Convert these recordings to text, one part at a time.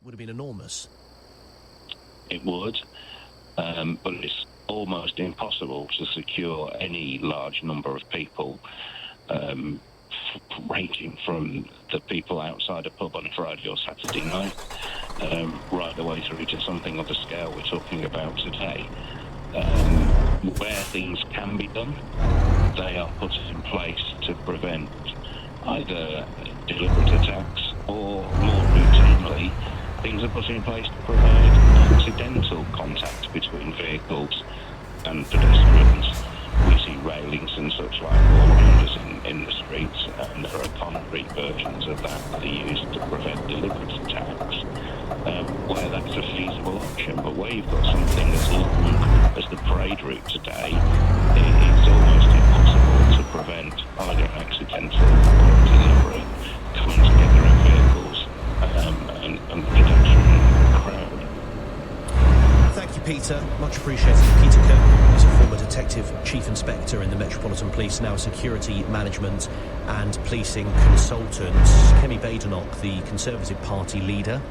would have been enormous. It would, but it's almost impossible to secure any large number of people, ranging from the people outside a pub on a Friday or Saturday night, right the way through to something of the scale we're talking about today. Where things can be done, they are put in place to prevent either deliberate attacks or, more routinely, things are put in place to provide accidental contact between vehicles and pedestrians. We see railings and such like all around us in the streets, and there are concrete versions of that are used to prevent deliberate attacks, where that's a feasible option. But where you've got something as long as the parade route today, it's almost impossible to prevent either an accidental or deliberate coming together in vehicles and pedestrian crowd. Thank you, Peter. Much appreciated. Peter Kirk is a former detective chief inspector in the Metropolitan Police, now a security management and policing consultant. Kemi Badenoch, the Conservative Party leader,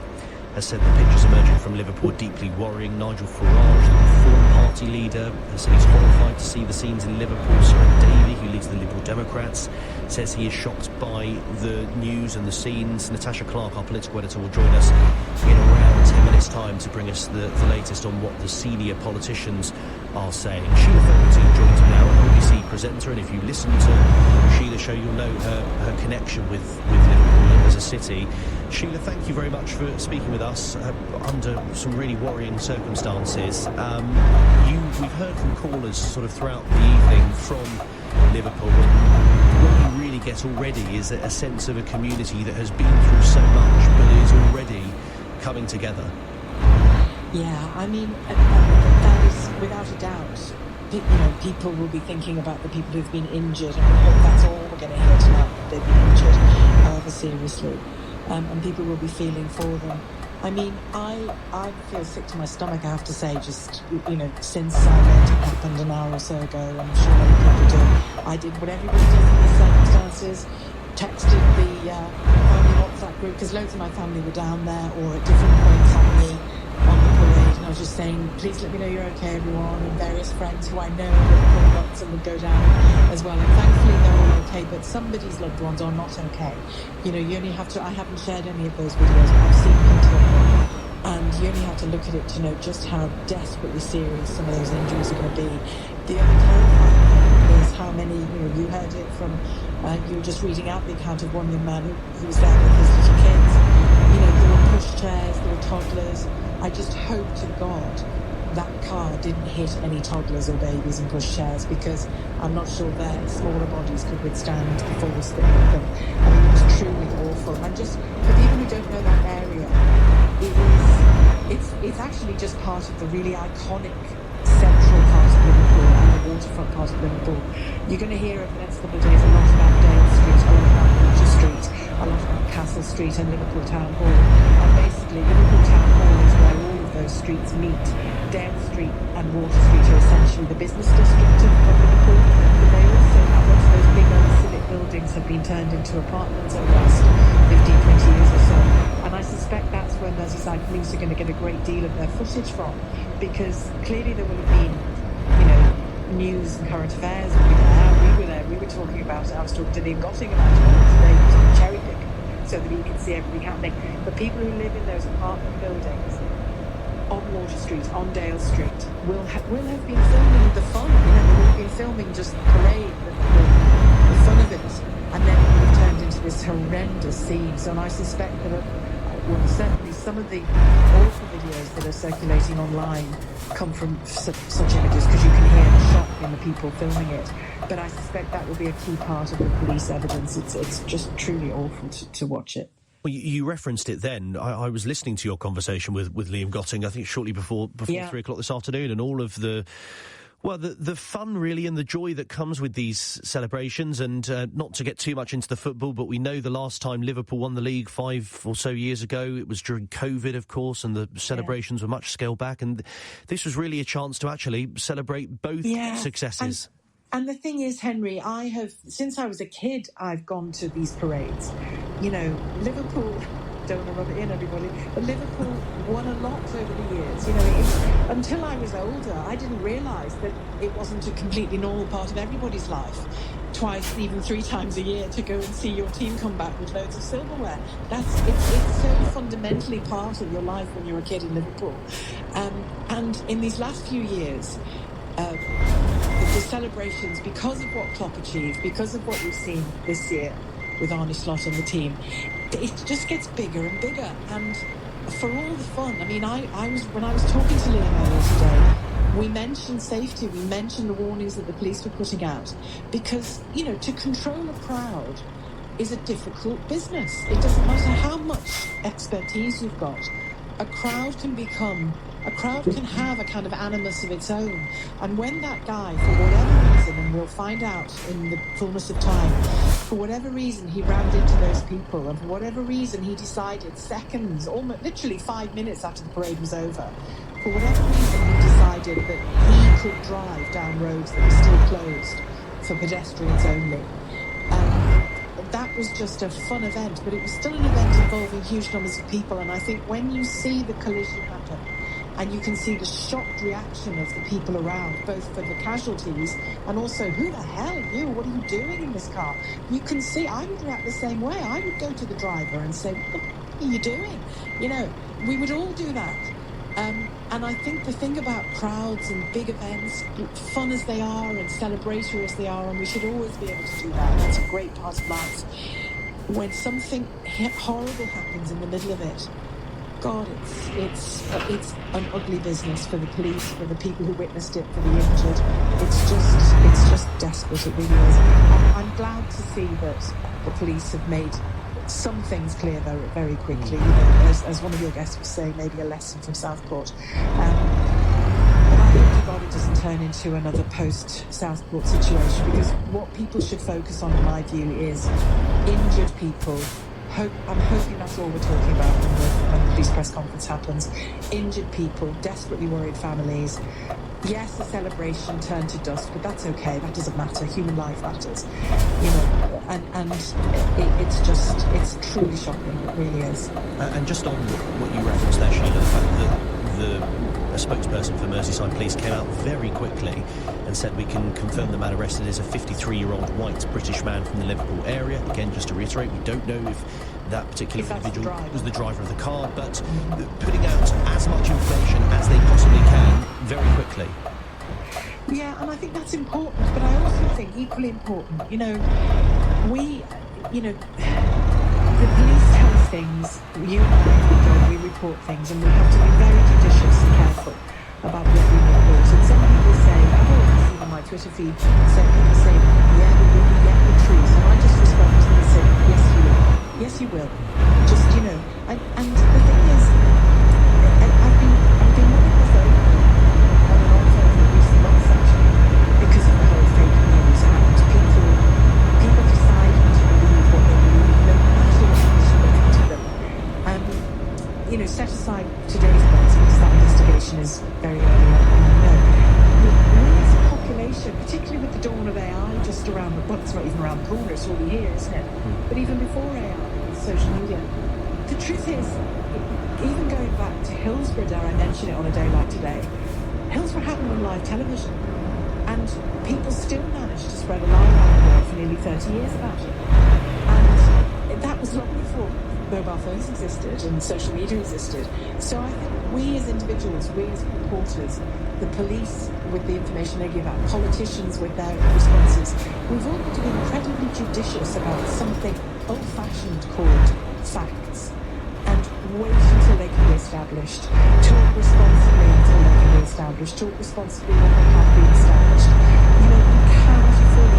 has said the pictures emerging from Liverpool are deeply worrying. Nigel Farage, the Reform Party leader, has said he's horrified to see the scenes in Liverpool. Sarah Davey, who leads the Liberal Democrats, says he is shocked by the news and the scenes. Natasha Clark, our political editor, will join us in around 10 minutes' time to bring us the latest on what the senior politicians are saying. Sheila Fogarty joins me now, an OBS presenter, and if you listen to Sheila's show, you'll know her connection with Liverpool as a city. Sheila, thank you very much for speaking with us under some really worrying circumstances. We've heard from callers sort of throughout the evening from Liverpool, and what you really get already is a sense of a community that has been through so much but is already coming together. Yeah, I mean, that is without a doubt. People will be thinking about the people who've been injured, and I hope that's all we're going to hear tonight, that they've been injured, however seriously. And people will be feeling for them. I mean, I feel sick to my stomach, I have to say, just, since I learned it happened an hour or so ago, I'm sure many people do. I did what everybody does in these circumstances, texted the family WhatsApp group, because loads of my family were down there, or at different points on the parade, and I was just saying, please let me know you're okay, everyone, and various friends who I know would pull lots and would go down as well, and thankfully they're all okay, but somebody's loved ones are not okay. You only have to, I haven't shared any of those videos, but I've seen plenty of them, and you only have to look at it to know just how desperately serious some of those injuries are going to be. The other terrifying thing is how many, you heard it from, you were just reading out the account of one young man who was there with his little kids. There were pushchairs, there were toddlers. I just hope to God that car didn't hit any toddlers or babies in pushchairs, because I'm not sure their smaller bodies could withstand the force that hit them. I mean, it was truly awful. And just for people who don't know that area, it's actually just part of the really iconic central part of Liverpool and the waterfront part of Liverpool. You're going to hear over the next couple of days a lot about Dale Street, a lot about Water Street, a lot about Castle Street and Liverpool Town Hall. And basically, Liverpool Town Hall is where all of those streets meet. Dale Street and Water Street are essentially the business district of Liverpool, but they also have lots of those big old civic buildings have been turned into apartments over the last 15, 20 years or so. And I suspect that's where Merseyside Police are going to get a great deal of their footage from, because clearly there will have been, news and current affairs will be there. We were talking about it. I was talking to Liam Gotting about it today. He was on cherry pick so that he can see everything happening. But people who live in those apartment buildings on Water Street, on Dale Street, will have been filming the fun. They will have been filming just the parade, the fun of it, and then it will have turned into this horrendous scene. So I suspect that, certainly some of the awful videos that are circulating online come from such images, because you can hear the shock in the people filming it. But I suspect that will be a key part of the police evidence. It's just truly awful to watch it. Well, you referenced it then. I was listening to your conversation with Liam Gotting, I think shortly before 3 o'clock this afternoon, and all of the fun, really, and the joy that comes with these celebrations. And not to get too much into the football, but we know the last time Liverpool won the league 5 or so years ago, it was during COVID, of course, and the celebrations were much scaled back. And this was really a chance to actually celebrate both successes. And the thing is, Henry, since I was a kid, I've gone to these parades. Liverpool don't want to rub it in, everybody, but Liverpool won a lot over the years. Until I was older, I didn't realise that it wasn't a completely normal part of everybody's life, twice, even 3 times a year, to go and see your team come back with loads of silverware. It's so fundamentally part of your life when you're a kid in Liverpool. And in these last few years, the celebrations, because of what Klopp achieved, because of what we've seen this year with Arne Slot and the team, it just gets bigger and bigger. And for all the fun, when I was talking to Liam earlier today, we mentioned safety, we mentioned the warnings that the police were putting out, because, to control a crowd is a difficult business. It doesn't matter how much expertise you've got. A crowd can have a kind of animus of its own. And when that guy, for whatever reason, and we'll find out in the fullness of time, for whatever reason he rammed into those people, and for whatever reason he decided seconds, almost literally 5 minutes after the parade was over, for whatever reason he decided that he could drive down roads that were still closed for pedestrians only. That was just a fun event, but it was still an event involving huge numbers of people. And I think when you see the collision happen, and you can see the shocked reaction of the people around, both for the casualties and also, who the hell are you? What are you doing in this car? You can see, I would react the same way. I would go to the driver and say, what are you doing? We would all do that. And I think the thing about crowds and big events, fun as they are and celebratory as they are, and we should always be able to do that, that's a great part of life. When something horrible happens in the middle of it, God, it's an ugly business for the police, for the people who witnessed it, for the injured. It's just desperate, it really is. I'm glad to see that the police have made some things clear very, very quickly. As one of your guests was saying, maybe a lesson from Southport. But I hope to God it doesn't turn into another post-Southport situation, because what people should focus on, in my view, is injured people. I'm hoping that's all we're talking about when the police press conference happens. Injured people, desperately worried families. Yes, the celebration turned to dust, but that's okay. That doesn't matter. Human life matters. And it's truly shocking. It really is. And just on what you referenced there, Sheila, the fact that a spokesperson for Merseyside Police came out very quickly and said we can confirm the man arrested is a 53-year-old white British man from the Liverpool area. Again, just to reiterate, we don't know if that particular individual was the driver of the car, but putting out as much information as they possibly can very quickly. Yeah, and I think that's important, but I also think equally important, the police tell us things, you and I, we report things, and we have to be very judicious and careful about what we report. And some people say, I've already seen on my Twitter feed, some people say, yeah, but will we get the truth? And I just respond to them and say, yes, you will. Yes, you will. Just, and the thing is, I've been running this over on and off over recent months, actually, because of the whole fake news and people deciding to believe what they believe, no matter what information they come to them. Set aside today's events, because that investigation is very early on, we as a population, particularly with the dawn of AI just around the, well, it's not even around the corner, it's already here, isn't it? But even before AI, with social media, the truth is, even going back to Hillsborough, dare I mention it on a day like today, Hillsborough happened on live television, and people still managed to spread a lie around the world for nearly 30 years about it. And that was long before mobile phones existed and social media existed. So I think we as individuals, we as reporters, the police with the information they give out, politicians with their responses, we've all got to be incredibly judicious about something old-fashioned called facts, and wait until they can be established. Talk responsibly until they can be established. Talk responsibly when they have been established. We cannot afford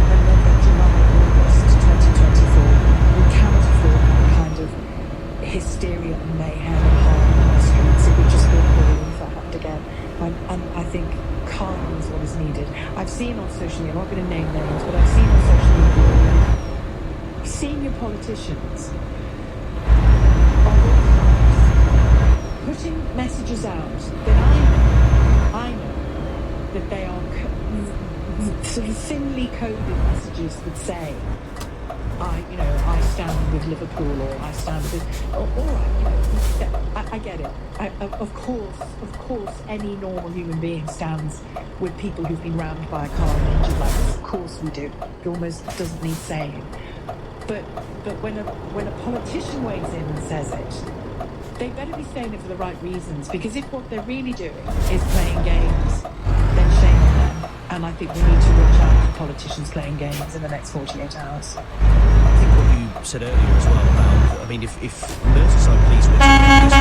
another July, August 2024. We cannot afford that kind of hysteria and mayhem and harm in the streets. It would just be appalling if that happened again. And I think calm is what is needed. I've seen on social media, I'm not going to name names, but I've seen on social media senior politicians putting messages out that I know that they are sort of thinly coded messages that say I stand with Liverpool, or I stand with. All right, I get it. Of course, any normal human being stands with people who've been rammed by a car and injured like this. Of course we do. It almost doesn't need saying. But when a politician weighs in and says it, they better be saying it for the right reasons. Because if what they're really doing is playing games, then shame on them. And I think we need to watch out for politicians playing games in the next 48 hours. I think what you said earlier as well about, I mean, if Merseyside police were to do this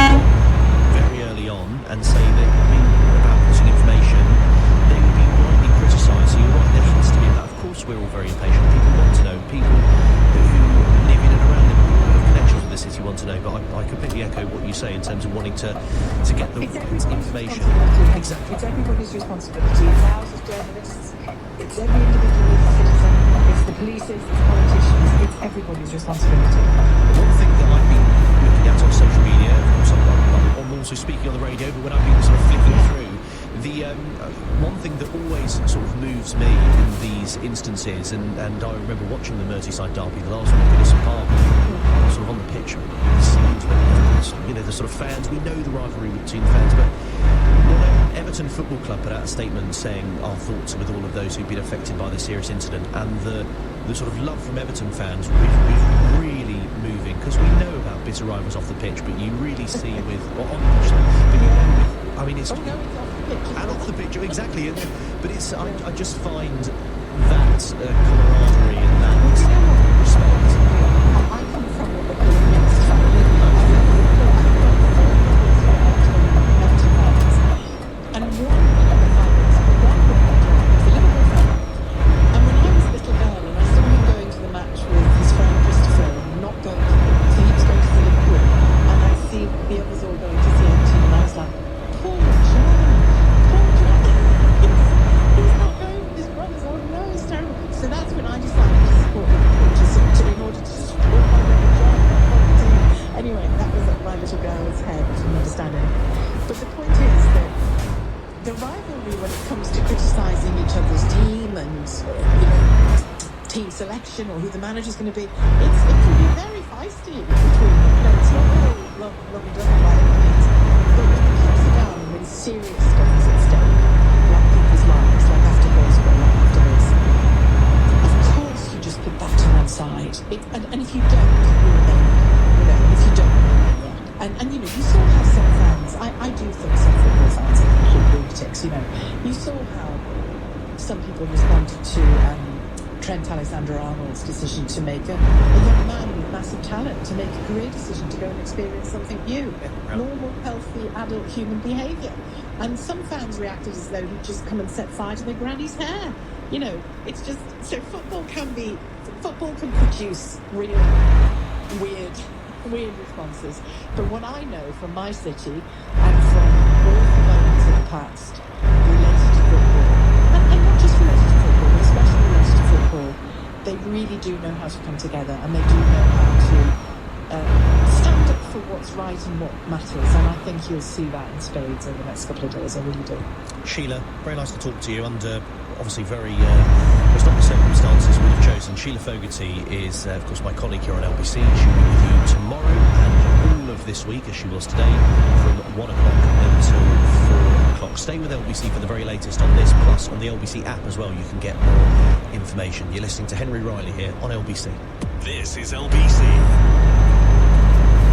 very early on and say that, I mean, about putting information, they would be widely criticised. So you're right, there has to be that. Of course, we're all very impatient. People want to know. People who live in and around Liverpool, who have connections with the city, want to know. But I completely echo what you say in terms of wanting to get the information. Exactly. It's everybody's responsibility. It's ours as journalists. It's every individual citizen. It's the police. It's politicians. It's everybody's responsibility. One thing that I've been looking at on social media, of course I'm also speaking on the radio, but when I've been sort of flicking through, the one thing that always sort of moves me in these instances, and I remember watching the Merseyside derby, the last one at Goodison Park, sort of on the pitch, the sort of fans, we know the rivalry between the fans, but Everton Football Club put out a statement saying our thoughts are with all of those who've been affected by this serious incident, and the sort of love from Everton fans is really moving, because we know about bitter rivals off the pitch, but you really see with on the pitch, but you know with, I mean, it's and off the pitch, exactly. But it's I just find that camaraderie and that respect. I come from what they call a mixed family. And one was a Liverpool fan. And when I was a little girl and I saw him going to the match with his friend Christopher and not going to, so he was going to see Liverpool, and I see the others all going to see Everton, and I was like, Paul John. He's not going with his brothers. Oh no, it's terrible. So that's when I decided to support Liverpool, in order to support my brother John. Anyway, that was at my little girl's head. I didn't understand it. But the point is that the rivalry, when it comes to criticising each other's team and team selection or who the manager's going to be, it can be very feisty between them. It's not all love and done by any means. But when it comes down, when serious stuff is at stake, like people's lives, like after Hillsborough, like after this, of course you just put that to one side. And if you don't, you're then, if you don't, and you saw how some fans, I do think some football fans are complete lunatics, You saw how some people responded to Trent Alexander-Arnold's decision to make a young man with massive talent to make a career decision to go and experience something new, normal, healthy, adult human behaviour. And some fans reacted as though he'd just come and set fire to their granny's hair. It's just, so football can produce real weird responses. But what I know from my city and from all the moments of the past related to football, and not just related to football, but especially related to football, they really do know how to come together, and they do know how to stand up for what's right and what matters. And I think you'll see that in spades over the next couple of days. I really do. Sheila, very nice to talk to you under obviously very it's not the circumstances we'd have chosen. Sheila Fogarty is of course my colleague here on LBC. She'll be with you tomorrow and all of this week, as she was today, from 1 o'clock until 4 o'clock. Stay with LBC for the very latest on this, plus on the LBC app as well you can get more information. You're listening to Henry Riley here on LBC. This is LBC.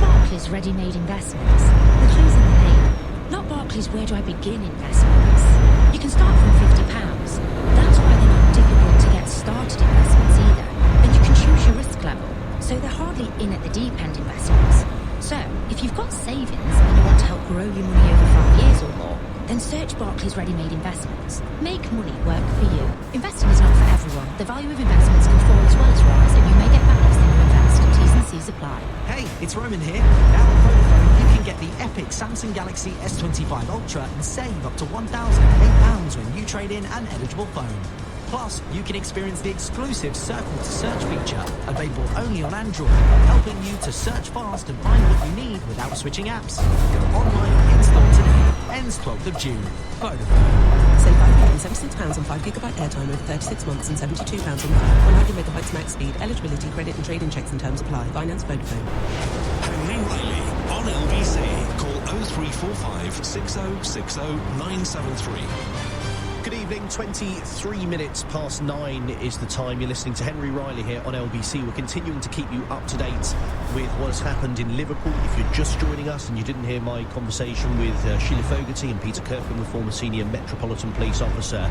Barclays Ready-Made Investments. We're closing the name. Not Barclays Where Do I Begin Investments. You can start from £50. That's why they're not difficult to get started investments either. And you can choose your risk level. So they're hardly in at the deep end investments. So, if you've got savings and you want to help grow your money over 5 years or more, then search Barclays Ready-Made Investments. Make money work for you. Investing is not for everyone. The value of investments can fall as well as rise, and you may get back less than you invest. T's and C's apply. Hey, it's Roman here. Now on Vodafone, you can get the epic Samsung Galaxy S25 Ultra and save up to £1,008 when you trade in an eligible phone. Plus, you can experience the exclusive Circle to Search feature, available only on Android, helping you to search fast and find what you need without switching apps. Go online and install today. Ends 12th of June. Vodafone. Say bye. £76 on 5GB airtime over 36 months and £72 on 100MB max speed. Eligibility, credit and trade-in checks and terms apply. Finance Vodafone. Henry Riley on LBC. Call 0345 6060 973. Good evening, 23 minutes past 9 is the time. You're listening to Henry Riley here on LBC. We're continuing to keep you up to date with what has happened in Liverpool. If you're just joining us and you didn't hear my conversation with Sheila Fogarty and Peter Kirkham, the former senior Metropolitan Police officer,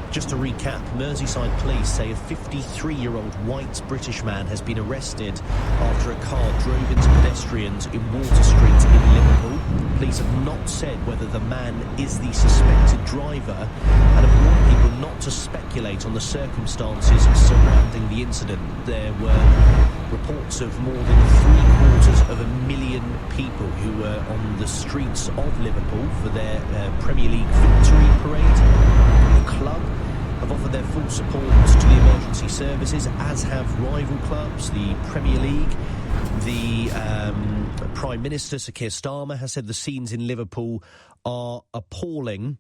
just to recap, Merseyside police say a 53-year-old white British man has been arrested after a car drove into pedestrians in Water Street in Liverpool. Police have not said whether the man is the suspected driver and have warned people not to speculate on the circumstances surrounding the incident. There were reports of more than 750,000 people who were on the streets of Liverpool for their Premier League victory parade. The club have offered their full support to the emergency services, as have rival clubs, the Premier League. The Prime Minister, Sir Keir Starmer, has said the scenes in Liverpool are appalling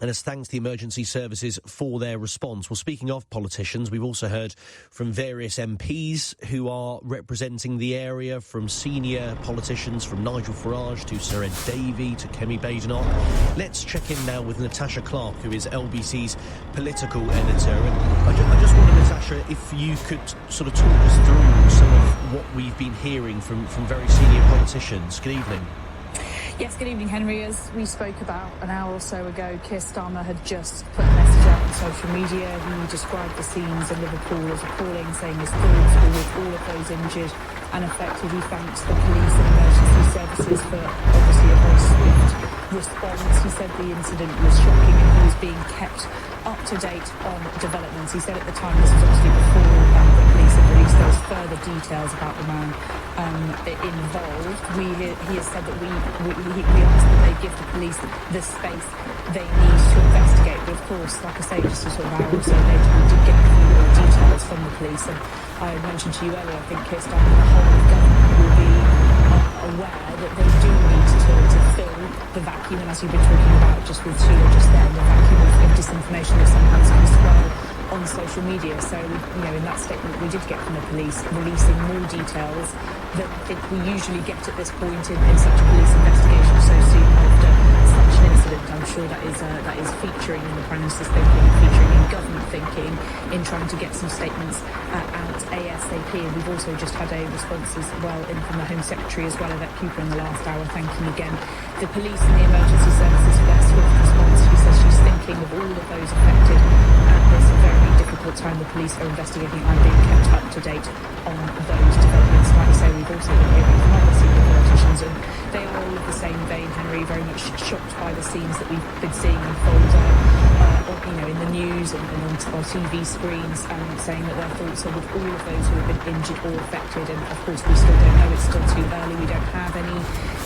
and has thanked the emergency services for their response. Well, speaking of politicians, we've also heard from various MPs who are representing the area, from senior politicians, from Nigel Farage to Sir Ed Davey to Kemi Badenoch. Let's check in now with Natasha Clark, who is LBC's political editor. And I just wonder, Natasha, if you could sort of talk us through some of what we've been hearing from very senior politicians. Good evening. Yes, good evening, Henry. As we spoke about an hour or so ago, Keir Starmer had just put a message out on social media. He described the scenes in Liverpool as appalling, saying his thoughts were with all of those injured and affected. He thanked the police and emergency services for obviously a very swift response. He said the incident was shocking and he was being kept up to date on developments. He said at the time, this was obviously before the police had released those further details about the man involved. He has said that we ask that they give the police the space they need to investigate. But of course, like I say, just a sort of hour or so later, we did get a few more details from the police. And I mentioned to you earlier, I think Keir Starmer and the whole of government will be aware that they do need to fill the vacuum. And as you've been talking about just with Sheila just then, the vacuum of disinformation that sometimes can swell on social media. So, in that statement we did get from the police, releasing more details than I think we usually get at this point in such a police investigation so soon after such an incident. I'm sure that is featuring in the Prime Minister's thinking, featuring in government thinking, in trying to get some statements out ASAP. And we've also just had a response as well in from the Home Secretary as well, Yvette Cooper, in the last hour, thanking again the police and the emergency services for their swift response. She says she's thinking of all of those affected at this very difficult time. The police are investigating and being kept up to date on those developments. Like I say, we've also been hearing from other senior politicians, and they are all of the same vein, Henry, very much shocked by the scenes that we've been seeing unfold in the news and on TV screens, saying that their thoughts are with all of those who have been injured or affected. And of course, we still don't know, it's still too early. We don't have any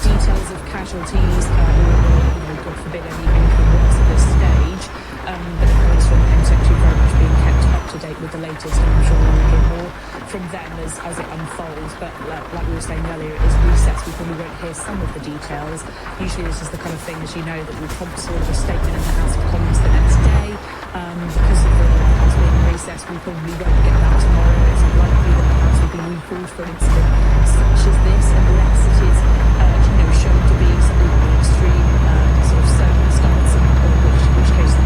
details of casualties or God forbid, any worse at this stage. But the police from the Home Secretary very much being kept up to date with the latest, and I'm sure we'll hear more from them as it unfolds. But like we were saying earlier, it is recess. We probably won't hear some of the details. Usually this is the kind of thing, as you know, that will prompt sort of a statement in the House of Commons the next day. Because of the House being in recess, we probably won't get that tomorrow. It's unlikely that the House will be recalled for an incident such as this, unless it is shown to be something of an extreme sort of circumstance, in which case the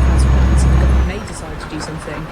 House of Commons and the government may decide to do something.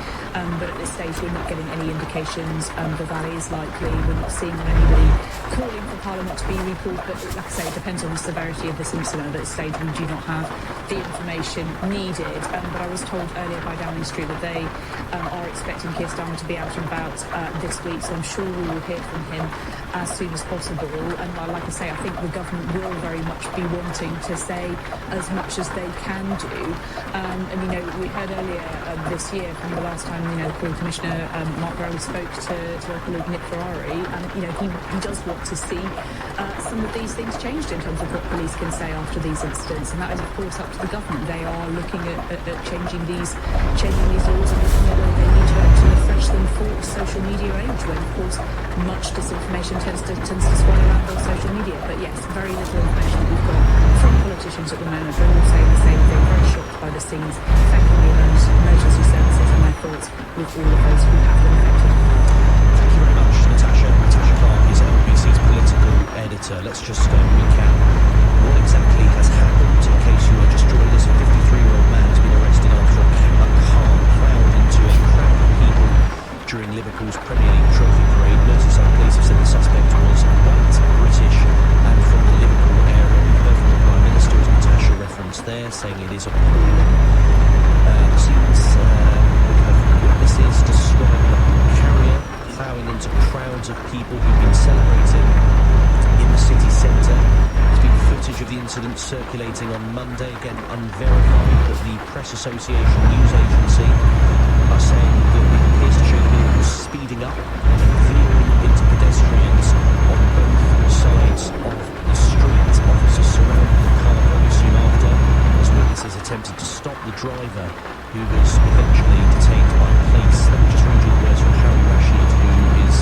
But at this stage, we're not getting any indications that is likely. We're not seeing anybody calling for Parliament to be recalled. But like I say, it depends on the severity of this incident. At this stage, we do not have the information needed. But I was told earlier by Downing Street that they are expecting Keir Starmer to be out and about this week. So I'm sure we will hear from him as soon as possible. And like I say, I think the government will very much be wanting to say as much as they can do. And we heard earlier this year, from the last time the Queen Commissioner Mark Rowley spoke to our colleague Nick Ferrari, and he does want to see some of these things changed in terms of what police can say after these incidents, and that is of course up to the government. They are looking at changing these laws and looking at whether they need to actually refresh them for a social media age, when of course much disinformation tends to swirl around on social media. But yes, very little information that we've got from politicians at the moment. They're all saying the same thing, very shocked by the scenes, thanking the with all of those who have been affected. Thank you very much, Natasha. Natasha Clark is LBC's political editor. Let's just recap what exactly has happened in case you are just joining us. A 53-year-old man has been arrested after a car plowed into a crowd of people during Liverpool's Premier League trophy parade. Merseyside police have said the suspect was white, British and from the Liverpool area. We've heard from the Prime Minister, as Natasha referenced there, saying it is appalling. The scenes we have witnesses describe the carrier ploughing into crowds of people who've been celebrating in the city centre. There's been footage of the incident circulating on Monday, again unverified, but the Press Association news agency are saying that it appears to show the vehicles speeding up and veering into pedestrians on both sides of the street. Officers surrounded the car very soon after as witnesses attempted to stop the driver, who was eventually detained by police. Let me just read you the words from Harry Rashid, who is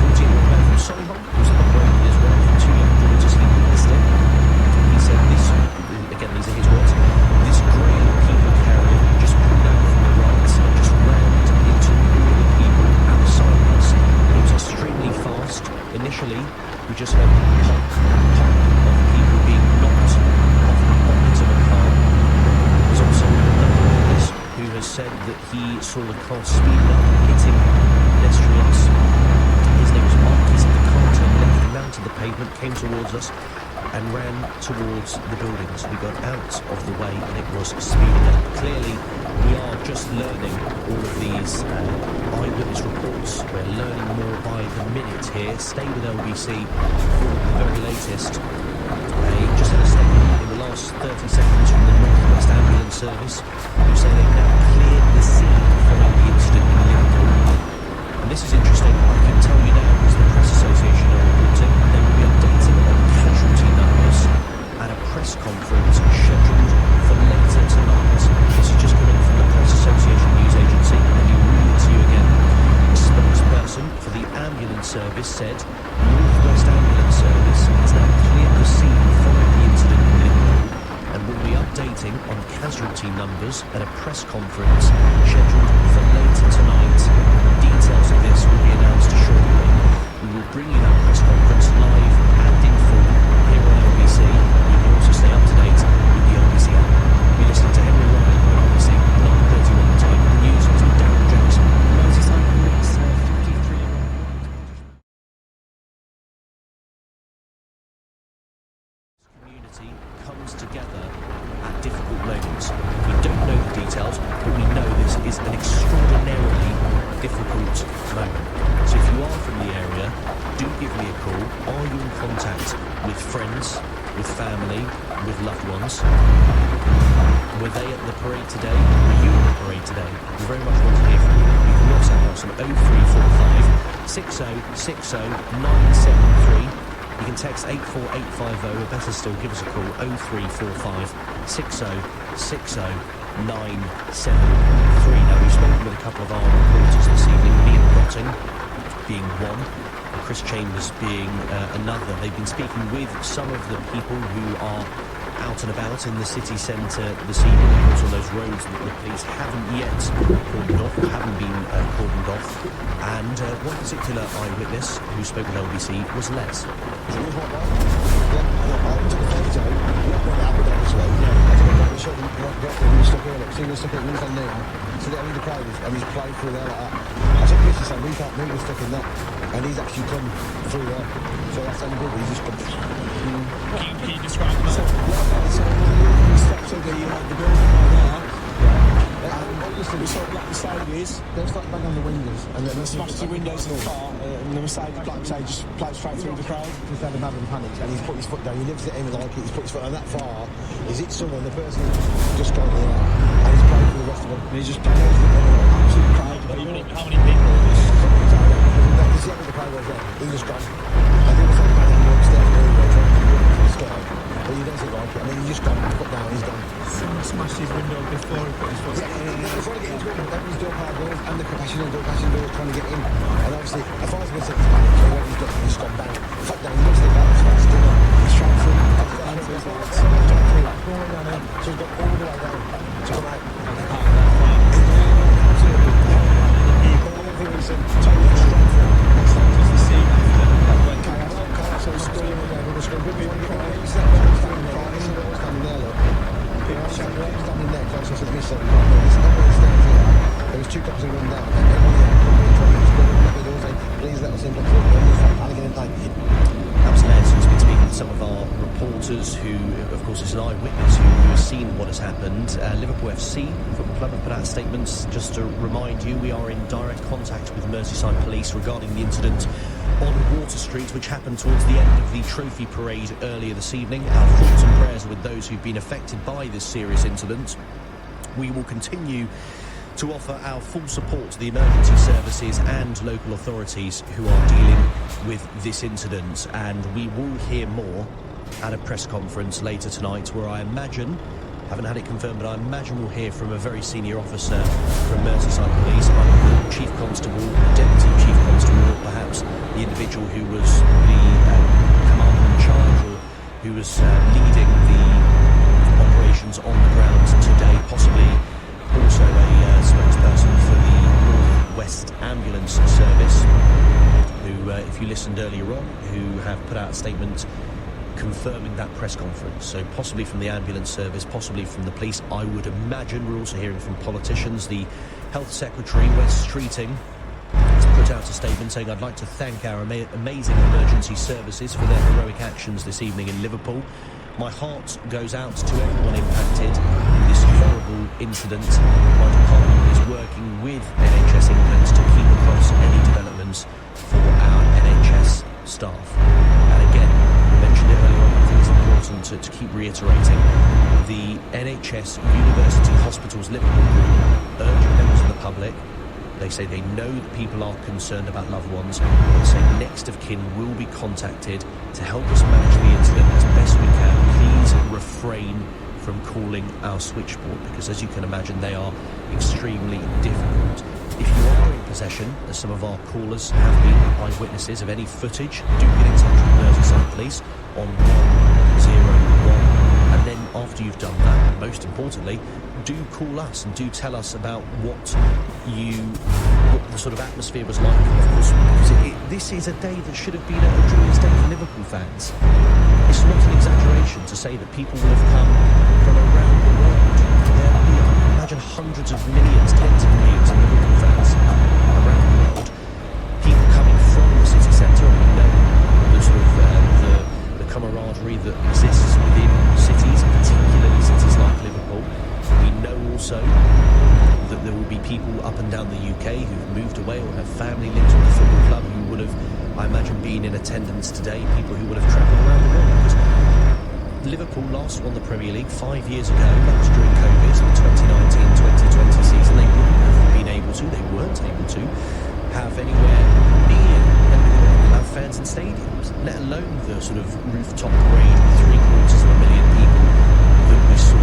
14-year-old man from Solihull, who's on the road with his wife and two young daughters. He witnessed it. He said this, again these are his words, this grey people carrier just pulled out from the right and just rammed into all the people outside us. It was extremely fast. Initially, we just heard pop, pop of people being knocked off the bonnet of a car. There's also another witness who has said that he saw the car speeding up, hitting pedestrians. His name was Mark. He said the car turned left, mounted the pavement, came towards us and ran towards the buildings. We got out of the way and it was speeding up. Clearly, we are just learning all of these eyewitness reports. We're learning more by the minute here. Stay with LBC for the very latest. They just had a statement in the last 30 seconds from the North West Ambulance Service, who say they've now cleared the scene following the incident in Liverpool. And this is interesting. I can tell you now, as the Press Association are reporting, they will be updating on casualty numbers at a press conference scheduled for later tonight. This is just coming from the Press Association news agency, and let me read it to you again. A spokesperson for the ambulance service said, North West Ambulance Service has now cleared the scene following the incident in Liverpool and will be updating on casualty numbers at a press conference scheduled for later tonight. Details of this will be announced shortly. We will bring you that press conference live and in full here on LBC. You can also stay up to date with the LBC app. You're listening to Henry Ryan on LBC, 9:31 time. The news is with Darren Jackson. Merseyside police, 53-year-old. Community comes together at difficult moments. We don't know the details, but we know this is an extraordinarily difficult moment. So if you are from the area, do give me a call. Are you in contact with friends, with family, with loved ones? Were they at the parade today? Were you at the parade today? We very much want to hear from you. You can WhatsApp us on 0345 6060 973. You can text 84850, or better still, give us a call, 0345 6060 973. Now, we've spoken with a couple of our reporters this evening, Neil Botting being one, and Chris Chambers being another. They've been speaking with some of the people who are out and about in the city centre this evening, of course on those roads that the police haven't yet cordoned off, or haven't been cordoned off. And one particular eyewitness who spoke with LBC was Les. And he's actually come through there. So that's only good. He's just come. Can you describe that? So he steps over the building right there. And obviously, we saw black Mercedes. They started banging on the windows. And then they smashed the windows of the car. And the Mercedes, black Mercedes, just played straight through the crowd. Just had him having panic. And he's put his foot down. He lives at him like it. He's put his foot down that far. He's hit someone. The person just gone there. And he's played for the rest of them. And he's just played for the absolute crowd. How many people? The crowd was there. He was gone. I think it's like man upstairs anyway, trying to walk from the sky. But he doesn't like it. I mean, he just gone, put down, he's gone. Someone smashed his window before he put his foot down. Before he gets into it, opened his door car doors and the passenger door trying to get in. And obviously, as far as I can see, he's panicked. So when he's got, he's gone down. Fuck down, he looks like that, he's got dinner. He's trying through. Going down there. So he's got all the way down to come out. Jones, who, of course, is an eyewitness who has seen what has happened. Liverpool FC Football Club have put out statements. Just to remind you, we are in direct contact with Merseyside Police regarding the incident on Water Street, which happened towards the end of the trophy parade earlier this evening. Our thoughts and prayers are with those who've been affected by this serious incident. We will continue to offer our full support to the emergency services and local authorities who are dealing with this incident, and we will hear more at a press conference later tonight, where I imagine, haven't had it confirmed, but I imagine we'll hear from a very senior officer from Merseyside Police, either the Chief Constable, the Deputy Chief Constable, or perhaps the individual who was the commander in charge, or who was leading the operations on the ground today, possibly also a spokesperson for the North West Ambulance Service, who, if you listened earlier on, who have put out a statement confirming that press conference. So possibly from the ambulance service, possibly from the police. I would imagine we're also hearing from politicians. The Health Secretary, Wes Streeting, has put out a statement saying, "I'd like to thank our amazing emergency services for their heroic actions this evening in Liverpool. My heart goes out to everyone impacted in this horrible incident. My department is working with NHS England to keep across any developments for our NHS staff." And again, I mentioned it earlier on, I think it's important to keep reiterating. The NHS University Hospitals Liverpool Group urge members of the public. They say they know that people are concerned about loved ones. They say next of kin will be contacted to help us manage the incident as best we can. Please refrain from calling our switchboard, because as you can imagine, they are extremely difficult. If you are in possession, as some of our callers have been, eyewitnesses of any footage, do get in touch with Merseyside Police on 101. And then after you've done that, most importantly, do call us and do tell us about what the sort of atmosphere was like, of course, because this is a day that should have been a joyous day for Liverpool fans. It's not an exaggeration to say that people will have come from around the world. There are, imagine, hundreds of millions, tens of millions of Liverpool fans around the world. People coming from the city centre, and we know the sort of the camaraderie that exists within cities, particularly cities like Liverpool. We know also that there will be people up and down the UK who've moved away or have family linked with the football club who would have, I imagine, been in attendance today, people who would have travelled around the world. Because Liverpool last won the Premier League 5 years ago. That was during COVID, the 2019-2020 season. They wouldn't have been able to, they weren't able to, have anywhere near have fans in stadiums, let alone the sort of rooftop parade with 750,000 people that we saw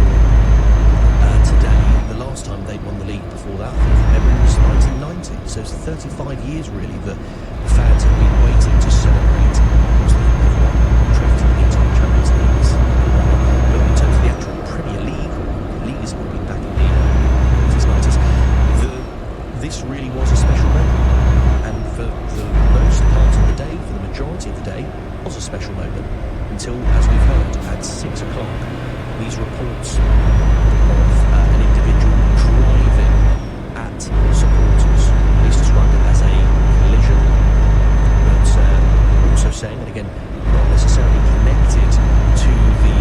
today. The last time they'd won the league before that, I think from memory, was 1990. So it's 35 years really that the fans have been waiting to celebrate. They've won trophy leagues, won Champions Leagues. But in terms of the actual Premier League, or leagues that have been back in the 80s, 90s, this really was a special moment. And for the most part of the day, for the majority of the day, was a special moment. Until, as we've heard, at 6 o'clock, these reports of an individual driving at supporters. Police described it as a collision, but also saying, and again, not necessarily connected to the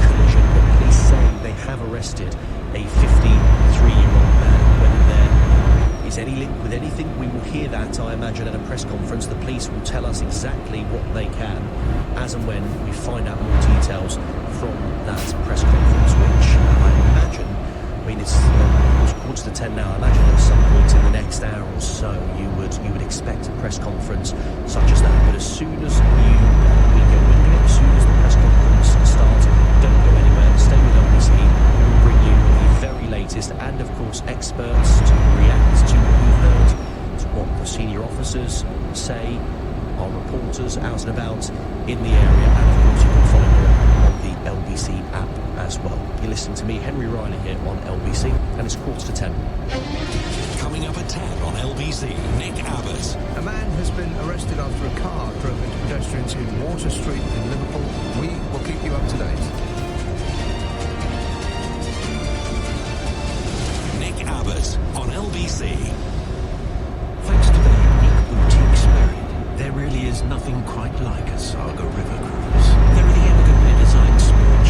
collision, but police say they have arrested a 53-year-old man. Whether there is any link with anything, we will hear that, I imagine, at a press conference. The police will tell us exactly what they can as and when we find out more details from that press conference, which I imagine, I mean, it's 9:45 now. I imagine at some point in the next hour or so you would expect a press conference such as that. But as soon as we get wind of it, as soon as the press conference starts, don't go anywhere, stay with LBC. We will bring you the very latest and, of course, experts to react to what we've heard, to what the senior officers say, our reporters out and about in the area, and of course you can follow more on the LBC app as well. You're listening to me, Henry Riley, here on LBC, and it's 9:45. Coming up at 10 on LBC, Nick Abbott. A man has been arrested after a car drove into pedestrians in Water Street in Liverpool. We will keep you up to date. Nick Abbott on LBC. Thanks to their unique boutique spirit, there really is nothing quite like a Saga river cruise. There are the elegantly designed small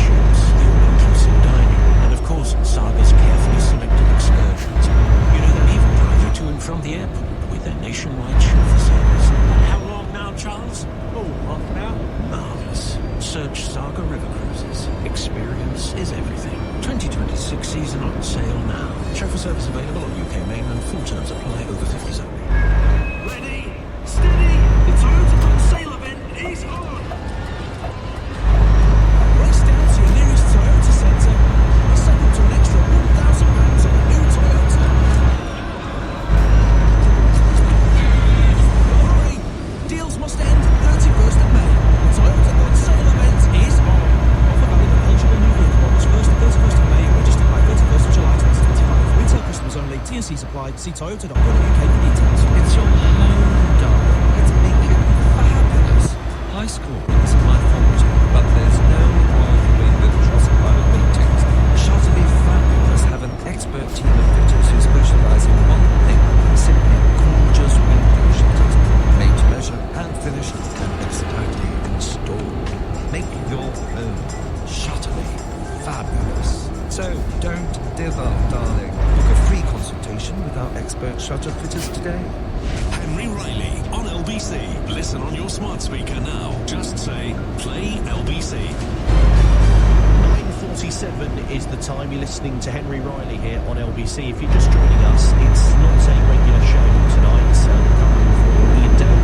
season on sale now. Chauffeur service available on UK mainland. Full terms apply. Over 50s only. Ready, steady, the Toyota on sale event is on. Race down to your nearest Toyota centre. Save up to an extra £1,000 on a new Toyota. But hurry! Deals must end 31st of May. The Toyota on sale event is on. Offer valid on eligible new vehicle models 1st to 31st of May, registered by 31st of July 2025. Retail customers only. T&C supplied. See toyota.co.uk for details. It's your home, darling. Let's make it fabulous. High score is my fault, but there's no arguing with Trustpilot ratings. Shutterly Fabulous have an expert team of fitters who specialise in one thing: simply gorgeous window shutters, made to measure, hand finished, and exactly installed. Make your home Shutterly Fabulous. So don't dither, darling. Book a free consultation with our expert shutter fitters today. Henry Riley on LBC. Listen on your smart speaker now. Just say, play LBC. 9:47 is the time. You're listening to Henry Riley here on LBC. If you're just joining us, it's not a regular show tonight. Covering for Ian Dell.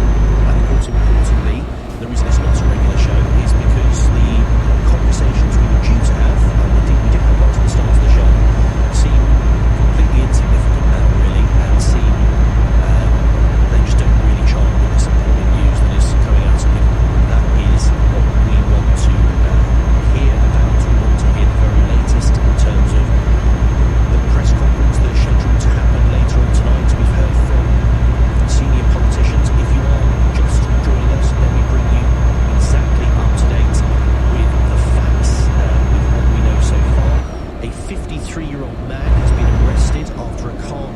And of course, importantly, the reason it's not a regular show is because the conversations we were due to have, and indeed we did have right at the start of the show, seem completely insignificant now, really, and seem they just don't really chime with this important news that is coming out of Liverpool. That is what we want to hear about. We want to hear the very latest in terms of the press conference that is scheduled to happen later on tonight. We've heard from senior politicians. If you are just joining us, let me bring you exactly up to date with the facts, with what we know so far. A 53-year-old man has been arrested after a car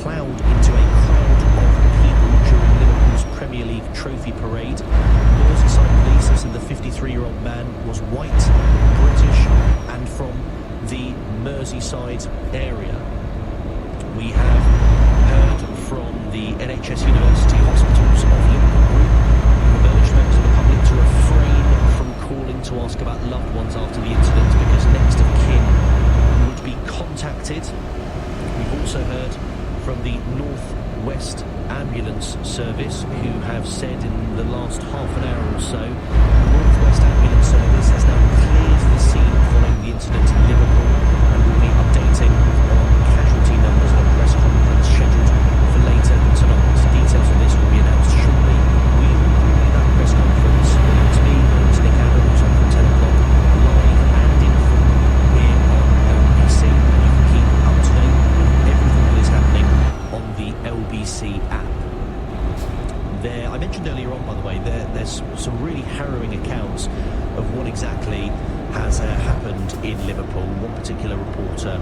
ploughed into a crowd of people during Liverpool's Premier League trophy parade. Merseyside police said the 53-year-old man was white, British, and from the Merseyside area. We have heard from the NHS University Hospitals of Liverpool Group, who urged members of the public to refrain from calling to ask about loved ones after the incident because next of kin would be contacted. We've also heard from the North West Ambulance Service, who have said in the last half an hour or so, the North West Ambulance Service has now cleared the scene following the incident in Liverpool and will be updating on casualty numbers at a press conference scheduled for later tonight. Details of this will be announced shortly. We will bring you that press conference, whether it's me or it's Nick Adams on from 10 o'clock, live and in full here on LBC. And you can keep up to date with everything that is happening on the LBC app. I mentioned earlier on, by the way, there's some really harrowing accounts of what exactly has happened in Liverpool. One particular reporter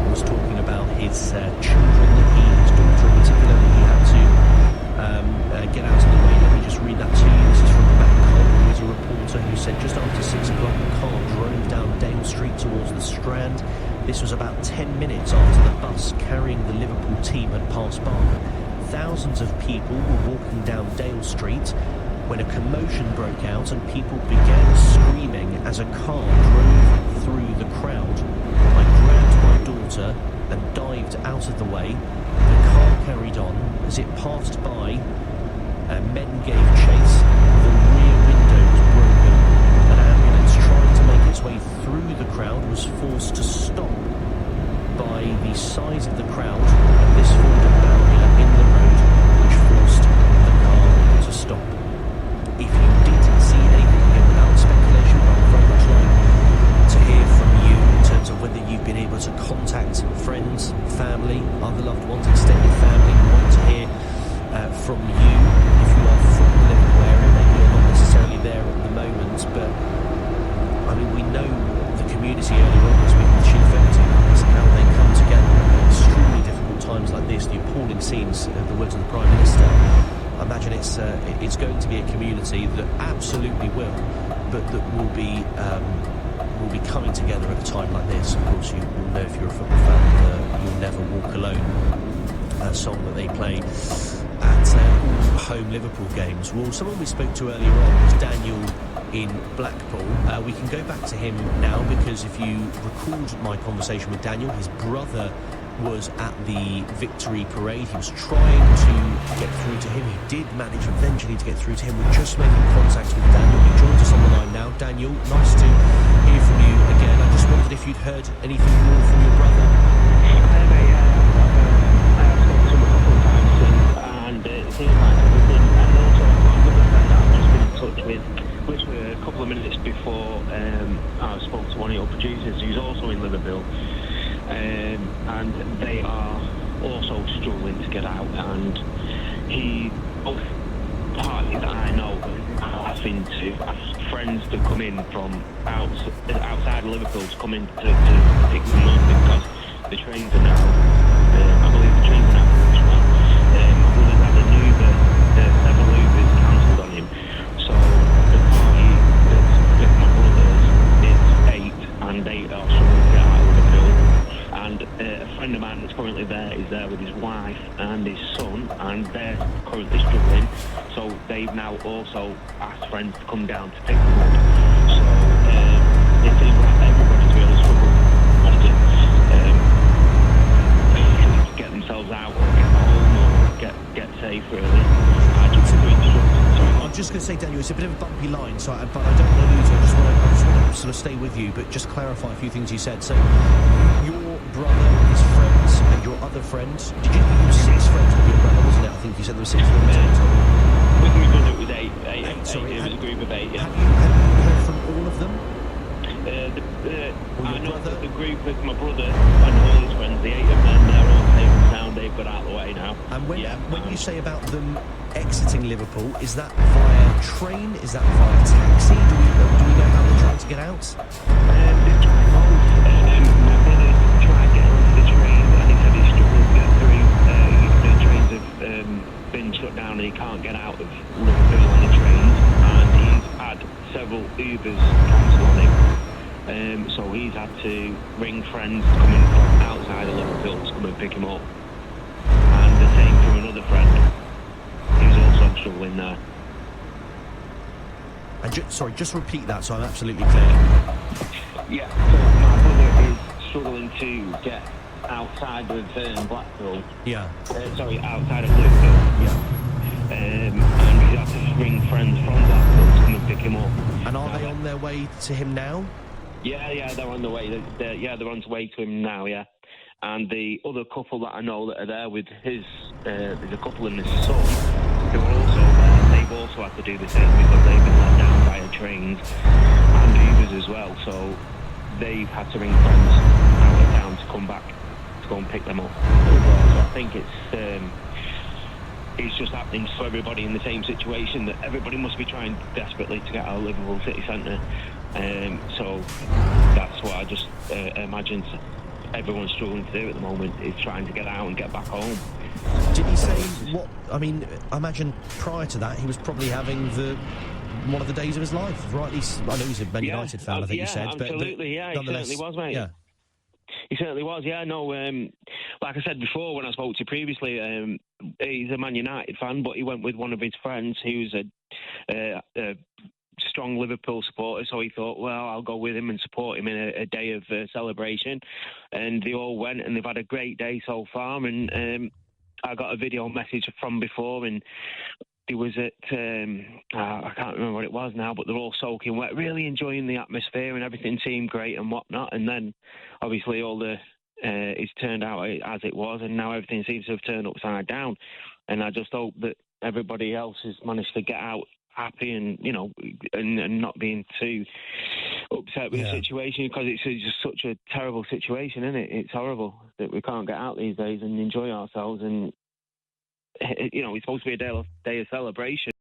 was talking about his children, his daughter in particular, that he had to get out of the way. Let me just read that to you. This is from Matt Cole, who is a reporter, who said just after 6 o'clock the car drove down Dale Street towards the Strand. This was about 10 minutes after the bus carrying the Liverpool team had passed by. Thousands of people were walking down Dale Street when a commotion broke out and people began screaming as a car drove through the crowd. I grabbed my daughter and dived out of the way. The car carried on. As it passed by, men gave chase. The rear window was broken. An ambulance trying to make its way through the crowd was forced to stop by the size of the crowd, and this formed a barrier in the road which forced the car to stop. If you did see anything here, without speculation, I would very much like to hear from you in terms of whether you've been able to contact friends, family, other loved ones, extended family. We want to hear from you if you are from the Liverpool area. Maybe you're not necessarily there at the moment, but I mean, we know the community earlier on this week with Chief Editing, how they come together at extremely difficult times like this. The appalling scenes, the words of the Prime Minister. I imagine it's going to be a community that absolutely will, but that will be coming together at a time like this. Of course, you will know if you're a football fan, You'll Never Walk Alone, a song that they play at all home Liverpool games. Well, someone we spoke to earlier on was Daniel in Blackpool. We can go back to him now because if you recalled my conversation with Daniel, his brother was at the victory parade. He was trying to get through to him. He did manage eventually to get through to him. We're just making contact with Daniel. He joins us on the line now. Daniel, nice to hear from you again. I just wondered if you'd heard anything more from your brother. It seems like everything, and also another friend that I've just been in touch with, literally a couple of minutes before I spoke to one of your producers who's also in Liverpool, and they are also struggling to get out, and both parties that I know are having to ask friends to come in from outside of Liverpool to come in to pick them up because the trains are now, I believe the trains are now several Ubers cancelled on him. So the party that's with my brothers is 8, and they are struggling to get out of Liverpool. And a friend of mine that's currently there is there with his wife and his son, and they're currently struggling. So they've now also asked friends to come down to pick them up. So it seems like everybody's really struggling to get themselves out or get home or get safe, really. I'm just going to say, Daniel, it's a bit of a bumpy line, but I don't want to lose you. I just want to sort of stay with you, but just clarify a few things you said. So, your brother, his friends, and your other friends. Did you use 6 friends with your brother, wasn't it? I think you said there were 6 of them in total. With my brother, it was 8. Sorry, it was a group of 8. Yeah. Have you heard from all of them? I know that the group with my brother and all his friends, the 8 of them, they're all safe and sound. They've got out of the way now. And when you say about them exiting Liverpool, is that via train? Is that via taxi? Do we know how they're trying to get out? They're trying both. My brother tried getting onto the train, and he said he's struggling to get through. The trains have been shut down, and he can't get out of Liverpool on the trains. And he's had several Ubers cancel on him. So he's had to ring friends coming from outside of Liverpool to come and pick him up. And the same from another friend who's also struggling there. And just repeat that so I'm absolutely clear. Yeah, so my brother is struggling to get outside of Blackpool. Yeah. Outside of Liverpool. Yeah. And he's had to ring friends from Blackpool to come and pick him up. And are they on their way to him now? Yeah, they're on the way. They're on the way to him now, yeah. And the other couple that I know that are there with there's a couple and his son who are also there. They've also had to do the same because they've been let down by trains and Ubers as well. So they've had to ring friends out of town to come back to go and pick them up. So I think it's just happening to everybody in the same situation, that everybody must be trying desperately to get out of Liverpool city centre. So that's what I just imagine everyone's struggling to do at the moment, is trying to get out and get back home. Did he say what? I mean, I imagine prior to that he was probably having one of the days of his life, right? I know he's a Man United fan, I think you said. Absolutely, but he certainly was, mate. Yeah. He certainly was, yeah. No, like I said before when I spoke to you previously, he's a Man United fan, but he went with one of his friends who's a strong Liverpool supporter, so he thought, well, I'll go with him and support him in a day of celebration. And they all went, and they've had a great day so far. And I got a video message from before, and he was at, I can't remember what it was now, but they're all soaking wet, really enjoying the atmosphere, and everything seemed great and whatnot. And then, obviously, it's turned out as it was, and now everything seems to have turned upside down. And I just hope that everybody else has managed to get out happy and, and not being too upset with the situation, because it's just such a terrible situation, isn't it? It's horrible that we can't get out these days and enjoy ourselves. And, it's supposed to be a day of celebration.